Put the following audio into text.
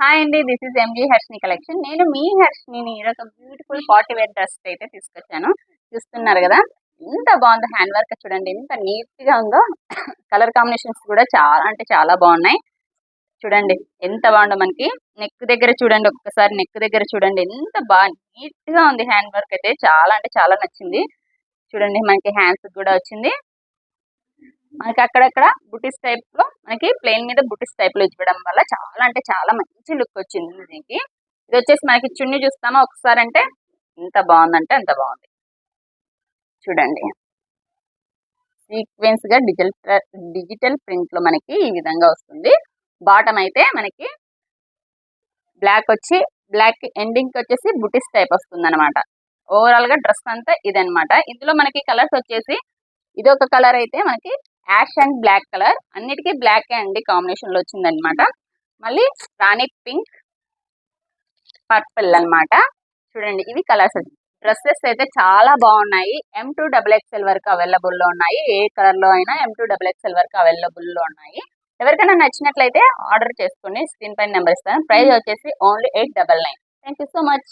Hi అండి. This is MG Harshini collection. నేను మీ హర్షిని ఈరోజు బ్యూటిఫుల్ పార్టీ వేర్ డ్రెస్ అయితే తీసుకొచ్చాను. చూస్తున్నారు కదా, ఎంత బాగుందో. హ్యాండ్ వర్క్ చూడండి ఎంత నీట్ గా ఉందో. కలర్ కాంబినేషన్స్ కూడా చాలా అంటే చాలా బాగున్నాయి. చూడండి ఎంత బాగుందో. మనకి నెక్ దగ్గర చూడండి, ఒక్కసారి నెక్ దగ్గర చూడండి ఎంత బాగా నీట్ గా ఉంది. హ్యాండ్ వర్క్ అయితే చాలా అంటే చాలా నచ్చింది. చూడండి మనకి హ్యాండ్స్ కూడా వచ్చింది. మనకి అక్కడక్కడ బుటీస్ టైప్ లో, మనకి ప్లెయిన్ మీద బుటీస్ టైప్ లో ఇవ్వడం వల్ల చాలా అంటే చాలా మంచి లుక్ వచ్చింది దీనికి. ఇది వచ్చేసి మనకి చున్నీ చూస్తామా ఒకసారి, అంటే ఎంత బాగుందంటే ఎంత బాగుంది. చూడండి సీక్వెన్స్ గా డిజిటల్ ప్రింట్ లో మనకి ఈ విధంగా వస్తుంది. బాటమ్ అయితే మనకి బ్లాక్ వచ్చి, బ్లాక్ ఎండింగ్ వచ్చేసి బుటీస్ టైప్ వస్తుంది అనమాట. ఓవరాల్ గా డ్రెస్ అంతా ఇదనమాట. ఇందులో మనకి కలర్స్ వచ్చేసి, ఇది ఒక కలర్ అయితే మనకి యాష్ అండ్ బ్లాక్ కలర్, అన్నిటికీ బ్లాక్ అండి కాంబినేషన్ లో వచ్చింది అనమాట. మళ్ళీ రాణి పింక్, పర్పుల్ అన్నమాట. చూడండి ఇవి కలర్స్. డ్రెస్సెస్ అయితే చాలా బాగున్నాయి. M2XXL వరకు అవైలబుల్ లో ఉన్నాయి. ఏ కలర్ లో అయినా M2XXL వరకు అవైలబుల్ లో ఉన్నాయి. ఎవరికైనా నచ్చినట్లయితే ఆర్డర్ చేసుకోండి. స్క్రీన్ పైన నెంబర్ ఇస్తాను. ప్రైస్ వచ్చేసి only 899. Thank you so much.